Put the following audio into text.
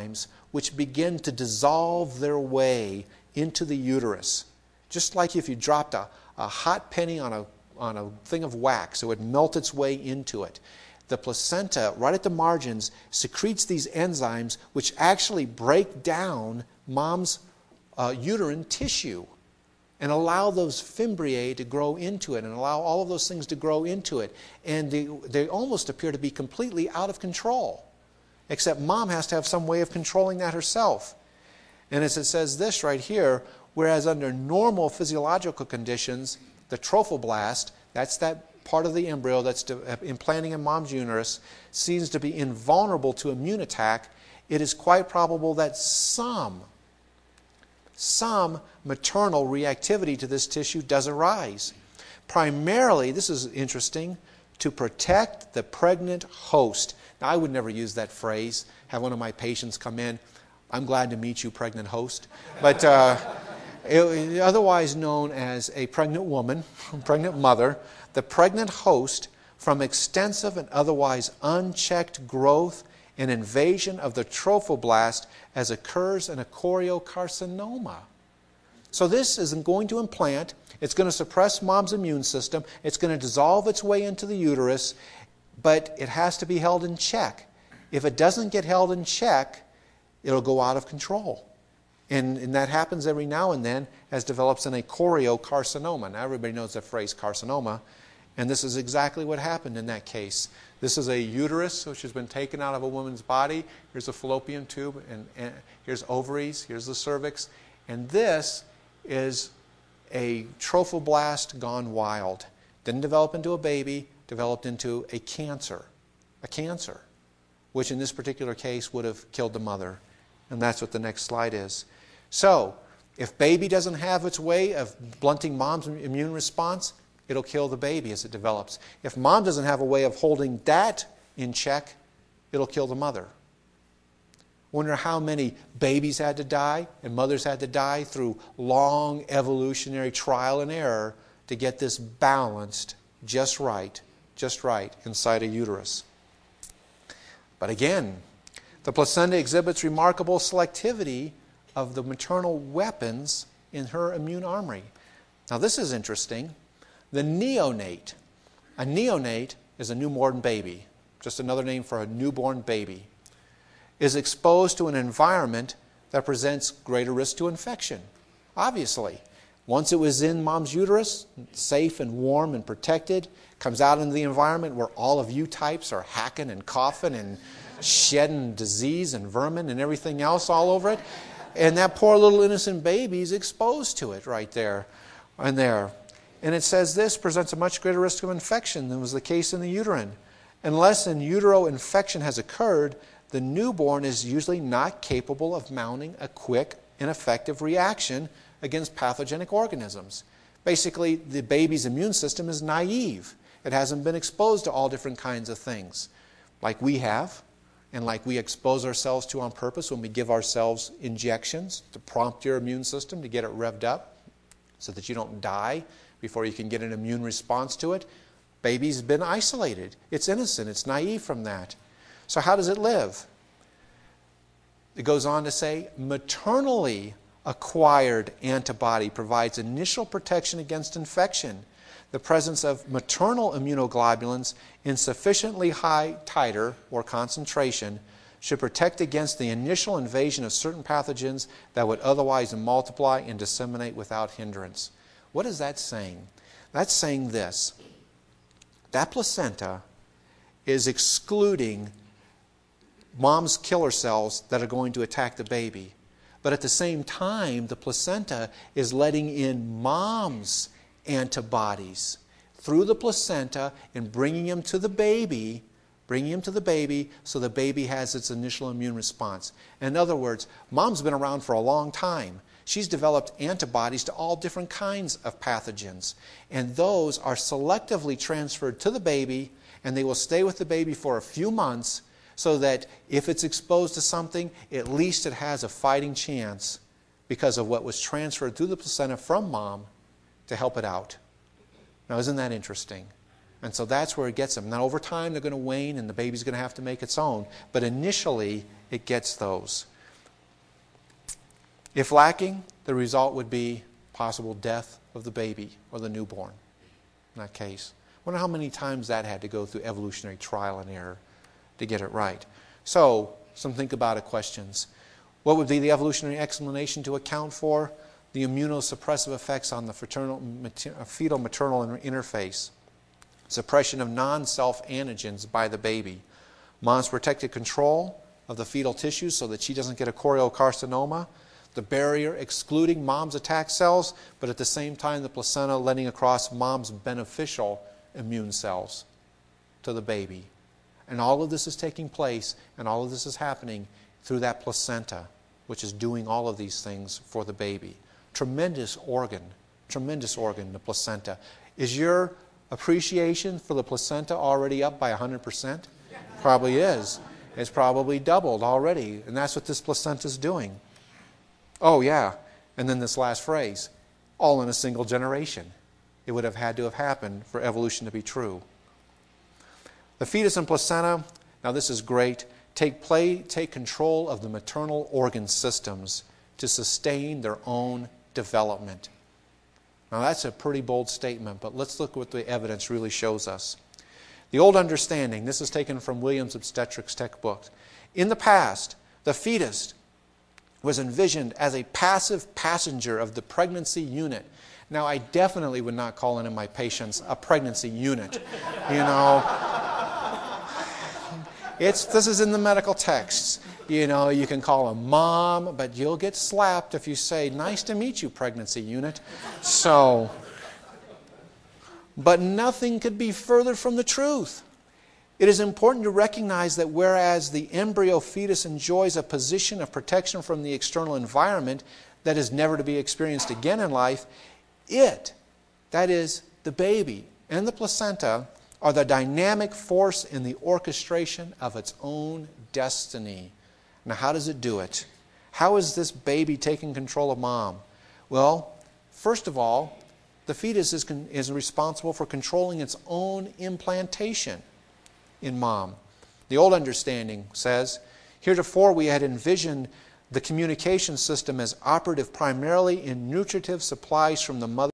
enzymes which begin to dissolve their way into the uterus. Just like if you dropped a hot penny on a thing of wax, it would melt its way into it. The placenta, right at the margins, secretes these enzymes which actually break down mom's uterine tissue and allow those fimbriae to grow into it and allow all of those things to grow into it. And they almost appear to be completely out of control, except mom has to have some way of controlling that herself. And as it says this right here, whereas under normal physiological conditions, the trophoblast, that's that part of the embryo that's implanting in mom's uterus, seems to be invulnerable to immune attack, it is quite probable that some maternal reactivity to this tissue does arise. Primarily, this is interesting, to protect the pregnant host. Now, I would never use that phrase, have one of my patients come in, I'm glad to meet you, pregnant host. But otherwise known as a pregnant woman, pregnant mother, the pregnant host from extensive and otherwise unchecked growth and invasion of the trophoblast as occurs in a choriocarcinoma. So this isn't going to implant. It's going to suppress mom's immune system. It's going to dissolve its way into the uterus, but it has to be held in check. If it doesn't get held in check, it'll go out of control. And that happens every now and then as develops in a choriocarcinoma. Now everybody knows the phrase carcinoma, and this is exactly what happened in that case. This is a uterus which has been taken out of a woman's body. Here's a fallopian tube, and here's ovaries, here's the cervix. And this is a trophoblast gone wild. Didn't develop into a baby, developed into a cancer, which in this particular case would have killed the mother. And that's what the next slide is. So, if baby doesn't have its way of blunting mom's immune response, it'll kill the baby as it develops. If mom doesn't have a way of holding that in check, it'll kill the mother. Wonder how many babies had to die and mothers had to die through long evolutionary trial and error to get this balanced just right inside a uterus. But again, the placenta exhibits remarkable selectivity of the maternal weapons in her immune armory. Now this is interesting. The neonate. A neonate is a newborn baby, just another name for a newborn baby, is exposed to an environment that presents greater risk to infection. Obviously, once it was in mom's uterus, safe and warm and protected, comes out into the environment where all of you types are hacking and coughing and shedding disease and vermin and everything else all over it. And that poor little innocent baby is exposed to it right there and there. And it says this presents a much greater risk of infection than was the case in the uterine. Unless in utero infection has occurred, the newborn is usually not capable of mounting a quick and effective reaction against pathogenic organisms. Basically, the baby's immune system is naive. It hasn't been exposed to all different kinds of things like we have and like we expose ourselves to on purpose when we give ourselves injections to prompt your immune system to get it revved up so that you don't die before you can get an immune response to it. Baby's been isolated. It's innocent. It's naive from that. So how does it live? It goes on to say, maternally acquired antibody provides initial protection against infection. The presence of maternal immunoglobulins in sufficiently high titer or concentration should protect against the initial invasion of certain pathogens that would otherwise multiply and disseminate without hindrance. What is that saying? That's saying this. That placenta is excluding mom's killer cells that are going to attack the baby. But at the same time, the placenta is letting in mom's antibodies through the placenta and bringing them to the baby, so the baby has its initial immune response. In other words, mom's been around for a long time. She's developed antibodies to all different kinds of pathogens. And those are selectively transferred to the baby, and they will stay with the baby for a few months so that if it's exposed to something, at least it has a fighting chance because of what was transferred through the placenta from mom to help it out. Now, isn't that interesting? And so that's where it gets them. Now, over time, they're going to wane, and the baby's going to have to make its own. But initially, it gets those. If lacking, the result would be possible death of the baby or the newborn in that case. I wonder how many times that had to go through evolutionary trial and error to get it right. So, some think about it questions. What would be the evolutionary explanation to account for the immunosuppressive effects on the fetal-maternal interface? Suppression of non-self antigens by the baby. Mom's protected control of the fetal tissue so that she doesn't get a choriocarcinoma. The barrier excluding mom's attack cells, but at the same time the placenta letting across mom's beneficial immune cells to the baby. And all of this is taking place, and all of this is happening through that placenta, which is doing all of these things for the baby. Tremendous organ, the placenta. Is your appreciation for the placenta already up by 100%? Probably is. It's probably doubled already, and that's what this placenta is doing. Oh yeah, and then this last phrase, all in a single generation. It would have had to have happened for evolution to be true. The fetus and placenta, now this is great, take control of the maternal organ systems to sustain their own development. Now that's a pretty bold statement, but let's look what the evidence really shows us. The old understanding, this is taken from Williams' obstetrics textbook. In the past, the fetus was envisioned as a passive passenger of the pregnancy unit. Now, I definitely would not call any of my patients a pregnancy unit. You know, this is in the medical texts. You know, you can call them mom, but you'll get slapped if you say, nice to meet you, pregnancy unit. So, but nothing could be further from the truth. It is important to recognize that whereas the embryo fetus enjoys a position of protection from the external environment that is never to be experienced again in life, it, that is, the baby and the placenta, are the dynamic force in the orchestration of its own destiny. Now, how does it do it? How is this baby taking control of mom? Well, first of all, the fetus is responsible for controlling its own implantation in mom. The old understanding says, heretofore we had envisioned the communication system as operative primarily in nutritive supplies from the mother